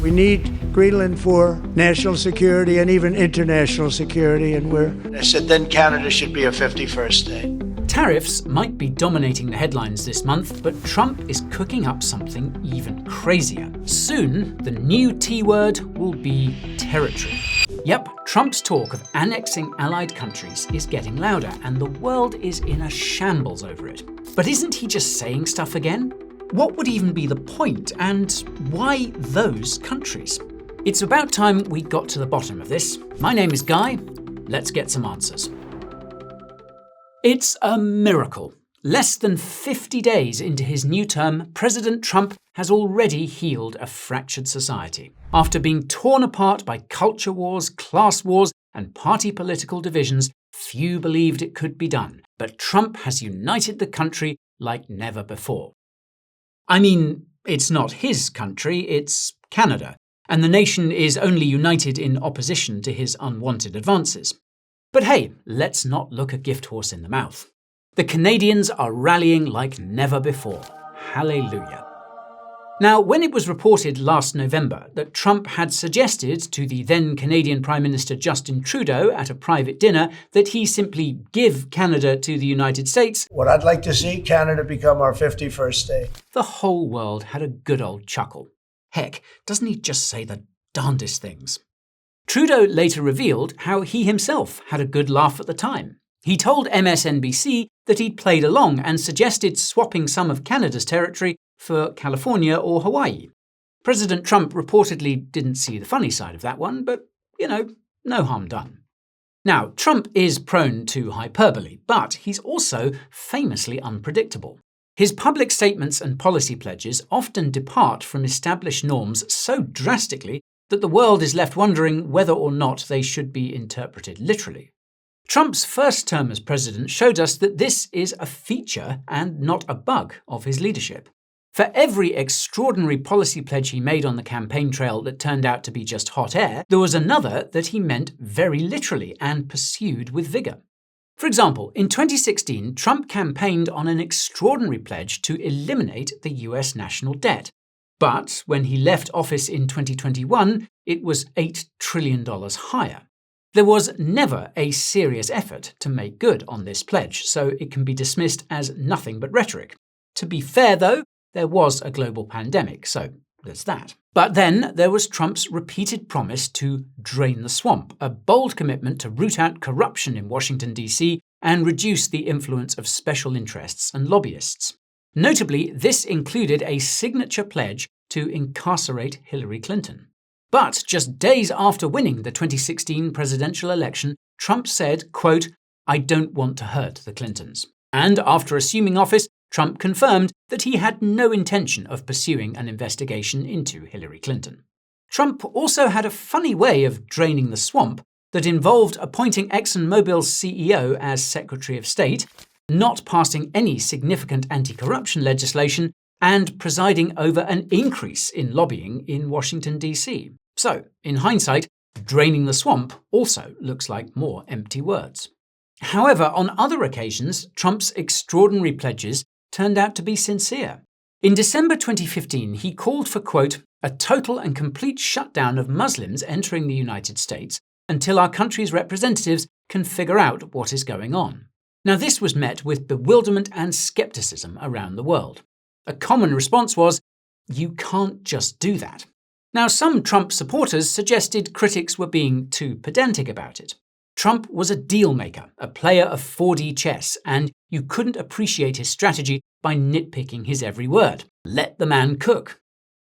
We need Greenland for national security and even international security, and I said then Canada should be a 51st state. Tariffs might be dominating the headlines this month, but Trump is cooking up something even crazier. Soon, the new T word will be territory. Yep, Trump's talk of annexing allied countries is getting louder, and the world is in a shambles over it. But isn't he just saying stuff again? What would even be the point, and why those countries? It's about time we got to the bottom of this. My name is Guy. Let's get some answers. It's a miracle. Less than 50 days into his new term, President Trump has already healed a fractured society. After being torn apart by culture wars, class wars, and party political divisions, few believed it could be done. But Trump has united the country like never before. I mean, it's not his country, it's Canada, and the nation is only united in opposition to his unwanted advances. But hey, let's not look a gift horse in the mouth. The Canadians are rallying like never before. Hallelujah. Now, when it was reported last November that Trump had suggested to the then Canadian Prime Minister Justin Trudeau at a private dinner that he simply give Canada to the United States, What I'd like to see, Canada become our 51st state. the whole world had a good old chuckle. Heck, doesn't he just say the darndest things? Trudeau later revealed how he himself had a good laugh at the time. He told MSNBC that he'd played along and suggested swapping some of Canada's territory for California or Hawaii. President Trump reportedly didn't see the funny side of that one, but, no harm done. Now, Trump is prone to hyperbole, but he's also famously unpredictable. His public statements and policy pledges often depart from established norms so drastically that the world is left wondering whether or not they should be interpreted literally. Trump's first term as president showed us that this is a feature and not a bug of his leadership. For every extraordinary policy pledge he made on the campaign trail that turned out to be just hot air, there was another that he meant very literally and pursued with vigour. For example, in 2016, Trump campaigned on an extraordinary pledge to eliminate the US national debt. But when he left office in 2021, it was $8 trillion higher. There was never a serious effort to make good on this pledge, so it can be dismissed as nothing but rhetoric. To be fair, though, there was a global pandemic, so there's that. But then there was Trump's repeated promise to drain the swamp, a bold commitment to root out corruption in Washington, D.C. and reduce the influence of special interests and lobbyists. Notably, this included a signature pledge to incarcerate Hillary Clinton. But just days after winning the 2016 presidential election, Trump said, quote, "I don't want to hurt the Clintons." And after assuming office, Trump confirmed that he had no intention of pursuing an investigation into Hillary Clinton. Trump also had a funny way of draining the swamp that involved appointing ExxonMobil's CEO as Secretary of State, not passing any significant anti-corruption legislation, and presiding over an increase in lobbying in Washington, D.C. So, in hindsight, draining the swamp also looks like more empty words. However, on other occasions, Trump's extraordinary pledges turned out to be sincere. In December 2015, he called for, quote, "a total and complete shutdown of Muslims entering the United States until our country's representatives can figure out what is going on." Now, this was met with bewilderment and skepticism around the world. A common response was, you can't just do that. Now, some Trump supporters suggested critics were being too pedantic about it. Trump was a deal maker, a player of 4D chess, and you couldn't appreciate his strategy by nitpicking his every word. Let the man cook.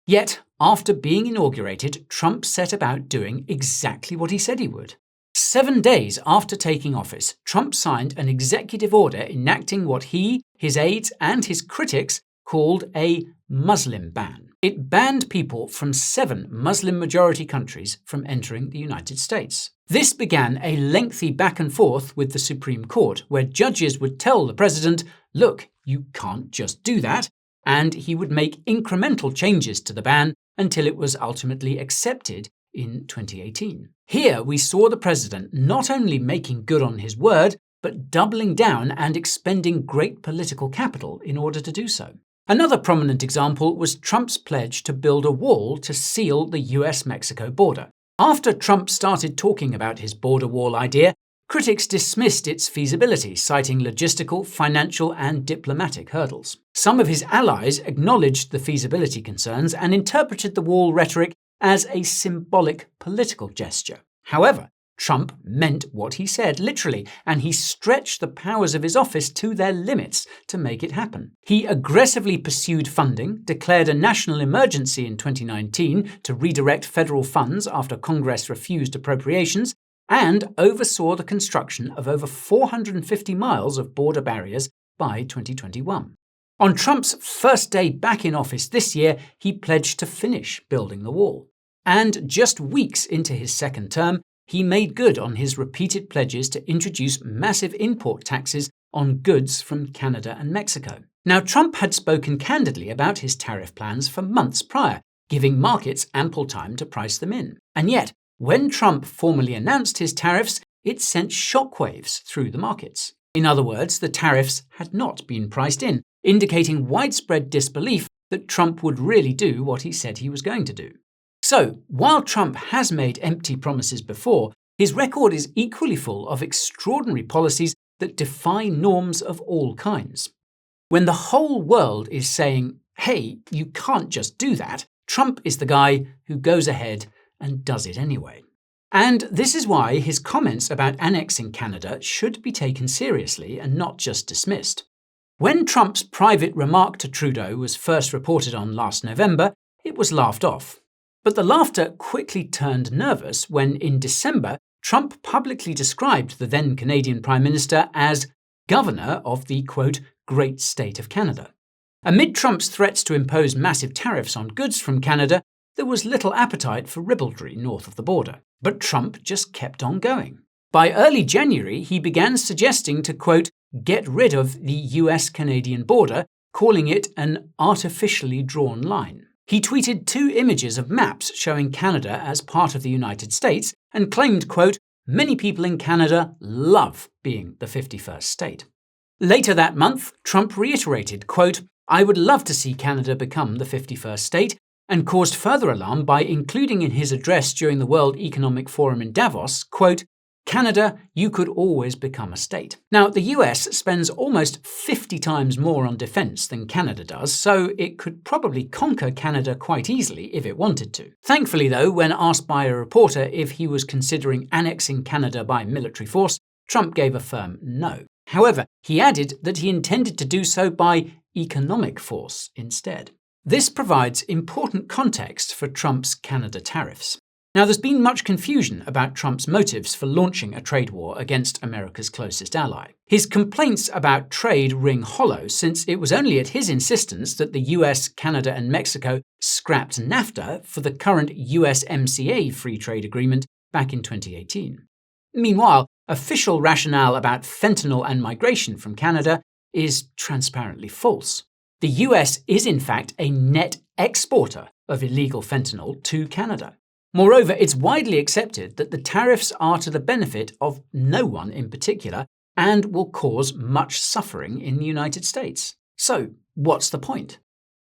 Yet, after being inaugurated, Trump set about doing exactly what he said he would. 7 days after taking office, Trump signed an executive order enacting what he, his aides, and his critics called a Muslim ban. It banned people from 7 Muslim-majority countries from entering the United States. This began a lengthy back and forth with the Supreme Court, where judges would tell the president, look, you can't just do that, and he would make incremental changes to the ban until it was ultimately accepted in 2018. Here we saw the president not only making good on his word, but doubling down and expending great political capital in order to do so. Another prominent example was Trump's pledge to build a wall to seal the US-Mexico border. After Trump started talking about his border wall idea, critics dismissed its feasibility, citing logistical, financial, and diplomatic hurdles. Some of his allies acknowledged the feasibility concerns and interpreted the wall rhetoric as a symbolic political gesture. However, Trump meant what he said, literally, and he stretched the powers of his office to their limits to make it happen. He aggressively pursued funding, declared a national emergency in 2019 to redirect federal funds after Congress refused appropriations, and oversaw the construction of over 450 miles of border barriers by 2021. On Trump's first day back in office this year, he pledged to finish building the wall. And just weeks into his second term, he made good on his repeated pledges to introduce massive import taxes on goods from Canada and Mexico. Now, Trump had spoken candidly about his tariff plans for months prior, giving markets ample time to price them in. And yet, when Trump formally announced his tariffs, it sent shockwaves through the markets. In other words, the tariffs had not been priced in, indicating widespread disbelief that Trump would really do what he said he was going to do. So, while Trump has made empty promises before, his record is equally full of extraordinary policies that defy norms of all kinds. When the whole world is saying, hey, you can't just do that, Trump is the guy who goes ahead and does it anyway. And this is why his comments about annexing Canada should be taken seriously and not just dismissed. When Trump's private remark to Trudeau was first reported on last November, it was laughed off. But the laughter quickly turned nervous when, in December, Trump publicly described the then Canadian Prime Minister as governor of the, quote, great state of Canada. Amid Trump's threats to impose massive tariffs on goods from Canada, there was little appetite for ribaldry north of the border. But Trump just kept on going. By early January, he began suggesting to, quote, get rid of the US-Canadian border, calling it an artificially drawn line. He tweeted 2 images of maps showing Canada as part of the United States and claimed, quote, many people in Canada love being the 51st state. Later that month, Trump reiterated, quote, I would love to see Canada become the 51st state, and caused further alarm by including in his address during the World Economic Forum in Davos, quote, Canada, you could always become a state. Now, the US spends almost 50 times more on defense than Canada does, so it could probably conquer Canada quite easily if it wanted to. Thankfully, though, when asked by a reporter if he was considering annexing Canada by military force, Trump gave a firm no. However, he added that he intended to do so by economic force instead. This provides important context for Trump's Canada tariffs. Now, there's been much confusion about Trump's motives for launching a trade war against America's closest ally. His complaints about trade ring hollow, since it was only at his insistence that the US, Canada, and Mexico scrapped NAFTA for the current USMCA free trade agreement back in 2018. Meanwhile, official rationale about fentanyl and migration from Canada is transparently false. The US is in fact a net exporter of illegal fentanyl to Canada. Moreover, it's widely accepted that the tariffs are to the benefit of no one in particular and will cause much suffering in the United States. So, what's the point?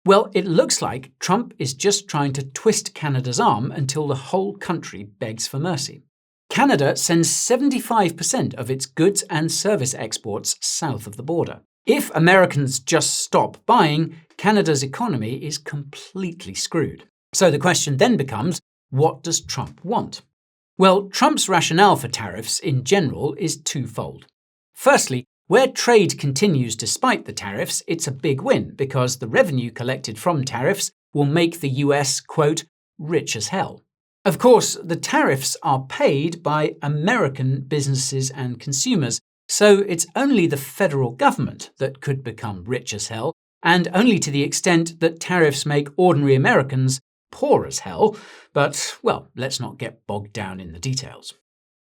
Well, it looks like Trump is just trying to twist Canada's arm until the whole country begs for mercy. Canada sends 75% of its goods and service exports south of the border. If Americans just stop buying, Canada's economy is completely screwed. So the question then becomes, what does Trump want? Well, Trump's rationale for tariffs in general is twofold. Firstly, where trade continues despite the tariffs, it's a big win because the revenue collected from tariffs will make the US, quote, rich as hell. Of course, the tariffs are paid by American businesses and consumers, so it's only the federal government that could become rich as hell, and only to the extent that tariffs make ordinary Americans poor as hell, but, well, let's not get bogged down in the details.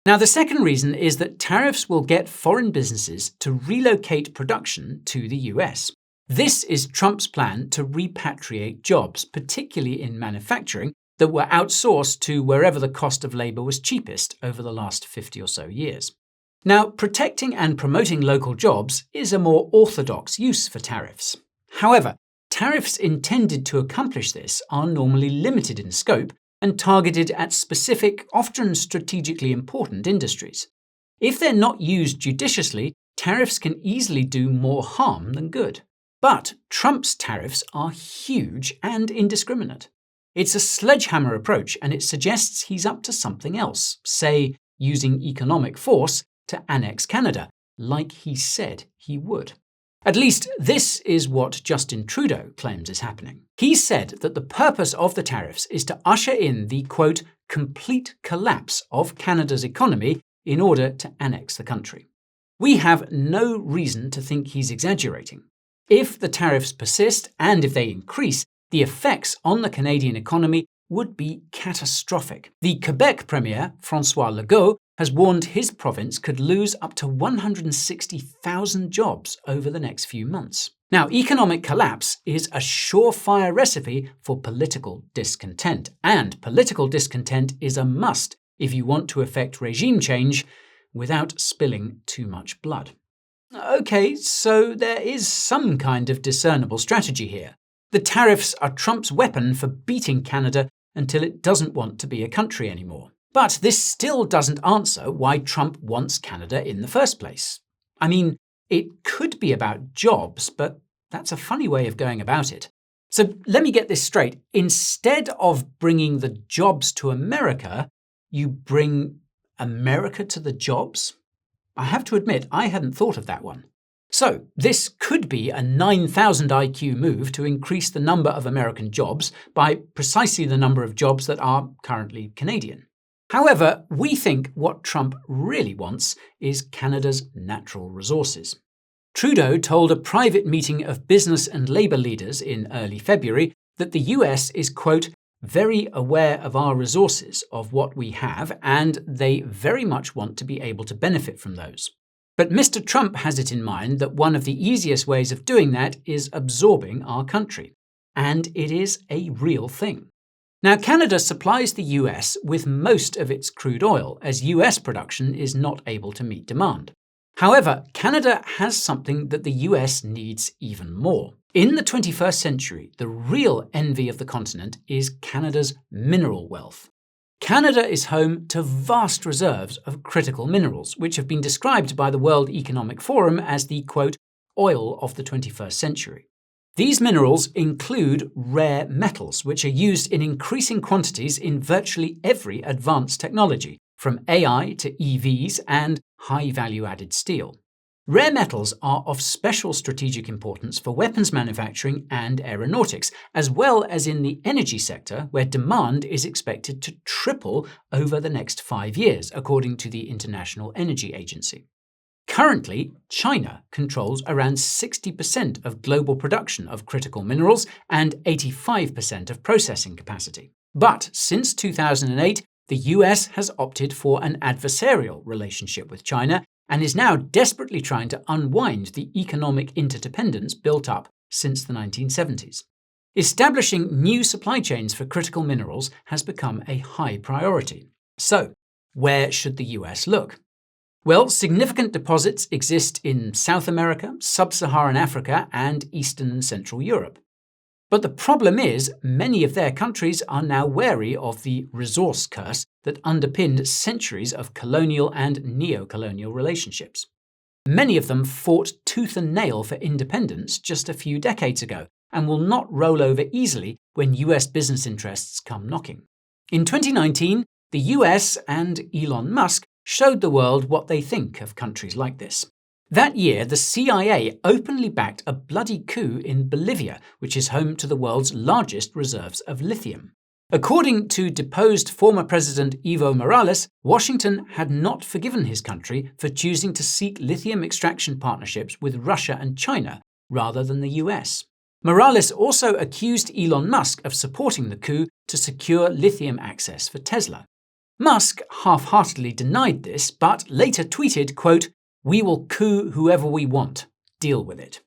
Now, the second reason is that tariffs will get foreign businesses to relocate production to the US. This is Trump's plan to repatriate jobs, particularly in manufacturing, that were outsourced to wherever the cost of labor was cheapest over the last 50 or so years. Now, protecting and promoting local jobs is a more orthodox use for tariffs. However, Tariffs intended to accomplish this are normally limited in scope and targeted at specific, often strategically important industries. If they're not used judiciously, tariffs can easily do more harm than good. But Trump's tariffs are huge and indiscriminate. It's a sledgehammer approach, and it suggests he's up to something else, say, using economic force to annex Canada, like he said he would. At least this is what Justin Trudeau claims is happening. He said that the purpose of the tariffs is to usher in the, quote, complete collapse of Canada's economy in order to annex the country. We have no reason to think he's exaggerating. If the tariffs persist and if they increase, the effects on the Canadian economy would be catastrophic. The Quebec Premier, François Legault, has warned his province could lose up to 160,000 jobs over the next few months. Now, economic collapse is a surefire recipe for political discontent, and political discontent is a must if you want to effect regime change without spilling too much blood. Okay, so there is some kind of discernible strategy here. The tariffs are Trump's weapon for beating Canada until it doesn't want to be a country anymore. But this still doesn't answer why Trump wants Canada in the first place. I mean, it could be about jobs, but that's a funny way of going about it. So let me get this straight. Instead of bringing the jobs to America, you bring America to the jobs? I have to admit, I hadn't thought of that one. So this could be a 9,000 IQ move to increase the number of American jobs by precisely the number of jobs that are currently Canadian. However, we think what Trump really wants is Canada's natural resources. Trudeau told a private meeting of business and labour leaders in early February that the US is, quote, very aware of our resources, of what we have, and they very much want to be able to benefit from those. But Mr. Trump has it in mind that one of the easiest ways of doing that is absorbing our country. And it is a real thing. Now, Canada supplies the US with most of its crude oil, as US production is not able to meet demand. However, Canada has something that the US needs even more. In the 21st century, the real envy of the continent is Canada's mineral wealth. Canada is home to vast reserves of critical minerals, which have been described by the World Economic Forum as the, quote, oil of the 21st century. These minerals include rare metals, which are used in increasing quantities in virtually every advanced technology, from AI to EVs and high-value-added steel. Rare metals are of special strategic importance for weapons manufacturing and aeronautics, as well as in the energy sector, where demand is expected to triple over the next 5 years, according to the International Energy Agency. Currently, China controls around 60% of global production of critical minerals and 85% of processing capacity. But since 2008, the US has opted for an adversarial relationship with China and is now desperately trying to unwind the economic interdependence built up since the 1970s. Establishing new supply chains for critical minerals has become a high priority. So, where should the US look? Well, significant deposits exist in South America, Sub-Saharan Africa, and Eastern and Central Europe. But the problem is, many of their countries are now wary of the resource curse that underpinned centuries of colonial and neo-colonial relationships. Many of them fought tooth and nail for independence just a few decades ago and will not roll over easily when US business interests come knocking. In 2019, the US and Elon Musk showed the world what they think of countries like this. That year, the CIA openly backed a bloody coup in Bolivia, which is home to the world's largest reserves of lithium. According to deposed former President Evo Morales, Washington had not forgiven his country for choosing to seek lithium extraction partnerships with Russia and China rather than the US. Morales also accused Elon Musk of supporting the coup to secure lithium access for Tesla. Musk half-heartedly denied this, but later tweeted, quote, "We will coup whoever we want. Deal with it."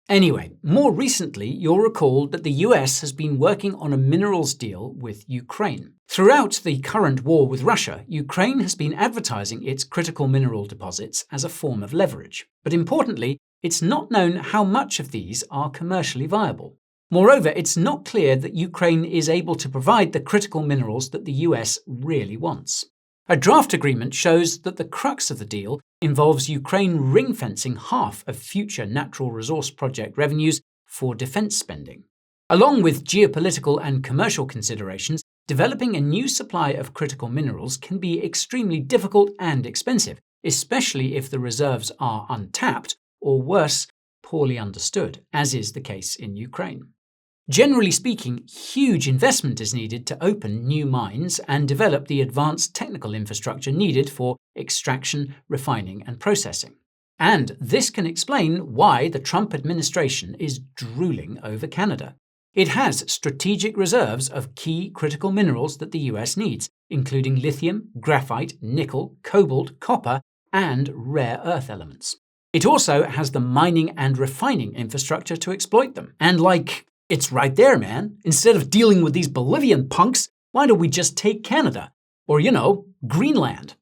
Anyway, more recently, you'll recall that the US has been working on a minerals deal with Ukraine. Throughout the current war with Russia, Ukraine has been advertising its critical mineral deposits as a form of leverage. But importantly, it's not known how much of these are commercially viable. Moreover, it's not clear that Ukraine is able to provide the critical minerals that the US really wants. A draft agreement shows that the crux of the deal involves Ukraine ring-fencing half of future natural resource project revenues for defense spending. Along with geopolitical and commercial considerations, developing a new supply of critical minerals can be extremely difficult and expensive, especially if the reserves are untapped or, worse, poorly understood, as is the case in Ukraine. Generally speaking, huge investment is needed to open new mines and develop the advanced technical infrastructure needed for extraction, refining, and processing. And this can explain why the Trump administration is drooling over Canada. It has strategic reserves of key critical minerals that the US needs, including lithium, graphite, nickel, cobalt, copper, and rare earth elements. It also has the mining and refining infrastructure to exploit them. And it's right there, man. Instead of dealing with these Bolivian punks, why don't we just take Canada? Or, Greenland?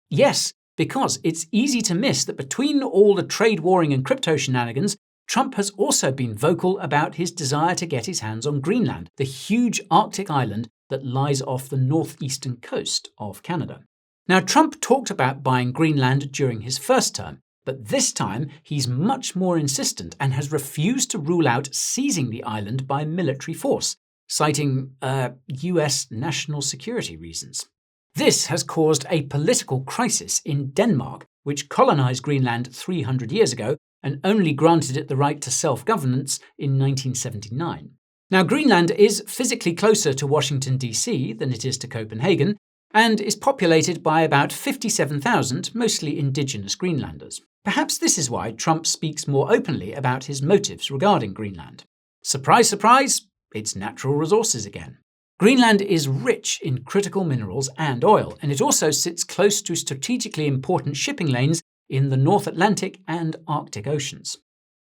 Yes, because it's easy to miss that between all the trade warring and crypto shenanigans, Trump has also been vocal about his desire to get his hands on Greenland, the huge Arctic island that lies off the northeastern coast of Canada. Now, Trump talked about buying Greenland during his first term, but this time he's much more insistent and has refused to rule out seizing the island by military force, citing US national security reasons. This has caused a political crisis in Denmark, which colonized Greenland 300 years ago and only granted it the right to self-governance in 1979. Now, Greenland is physically closer to Washington, D.C. than it is to Copenhagen, and is populated by about 57,000 mostly indigenous Greenlanders. Perhaps this is why Trump speaks more openly about his motives regarding Greenland. Surprise, surprise, it's natural resources again. Greenland is rich in critical minerals and oil, and it also sits close to strategically important shipping lanes in the North Atlantic and Arctic Oceans.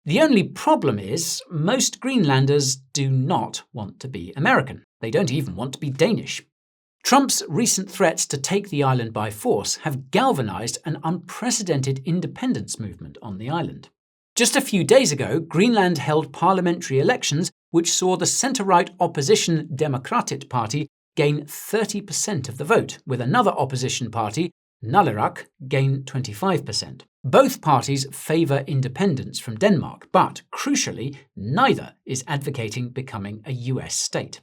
The only problem is most Greenlanders do not want to be American. They don't even want to be Danish. Trump's recent threats to take the island by force have galvanized an unprecedented independence movement on the island. Just a few days ago, Greenland held parliamentary elections which saw the centre-right opposition Democratic Party gain 30% of the vote, with another opposition party, Nalerak, gain 25%. Both parties favour independence from Denmark, but, crucially, neither is advocating becoming a US state.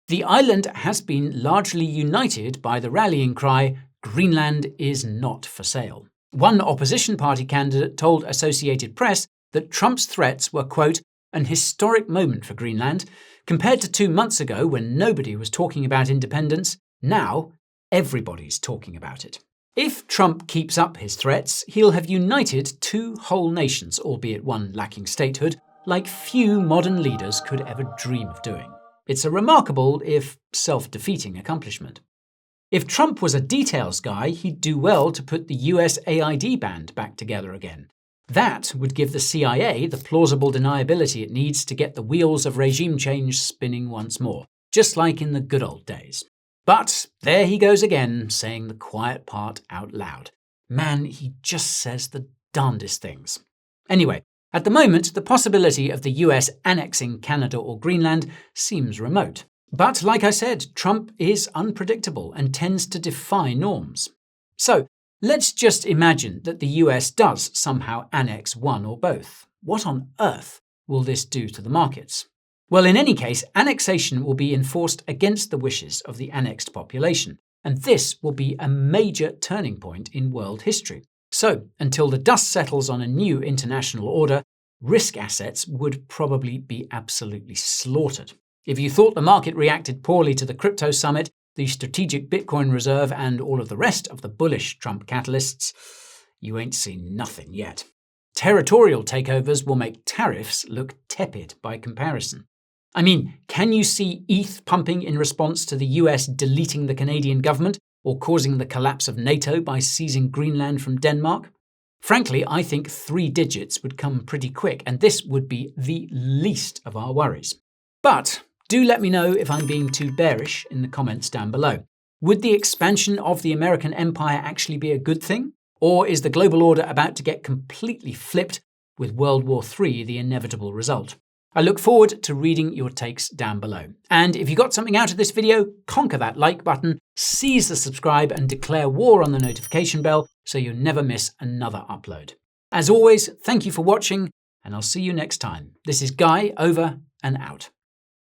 The island has been largely united by the rallying cry, "Greenland is not for sale." One opposition party candidate told Associated Press that Trump's threats were, quote, "an historic moment for Greenland. Compared to 2 months ago when nobody was talking about independence, now everybody's talking about it." If Trump keeps up his threats, he'll have united 2 whole nations, albeit one lacking statehood, like few modern leaders could ever dream of doing. It's a remarkable, if self-defeating, accomplishment. If Trump was a details guy, he'd do well to put the US AID band back together again. That would give the CIA the plausible deniability it needs to get the wheels of regime change spinning once more, just like in the good old days. But there he goes again, saying the quiet part out loud. Man, he just says the darndest things. Anyway, at the moment, the possibility of the US annexing Canada or Greenland seems remote. But like I said, Trump is unpredictable and tends to defy norms. So, let's just imagine that the US does somehow annex one or both. What on earth will this do to the markets? Well, in any case, annexation will be enforced against the wishes of the annexed population, and this will be a major turning point in world history. So, until the dust settles on a new international order, risk assets would probably be absolutely slaughtered. If you thought the market reacted poorly to the crypto summit, the strategic Bitcoin reserve, and all of the rest of the bullish Trump catalysts, you ain't seen nothing yet. Territorial takeovers will make tariffs look tepid by comparison. I mean, can you see ETH pumping in response to the US deleting the Canadian government or causing the collapse of NATO by seizing Greenland from Denmark? Frankly, I think 3 digits would come pretty quick, and this would be the least of our worries. But do let me know if I'm being too bearish in the comments down below. Would the expansion of the American empire actually be a good thing? Or is the global order about to get completely flipped, with World War III the inevitable result? I look forward to reading your takes down below. And if you got something out of this video, conquer that like button, seize the subscribe and declare war on the notification bell so you never miss another upload. As always, thank you for watching, and I'll see you next time. This is Guy, over and out.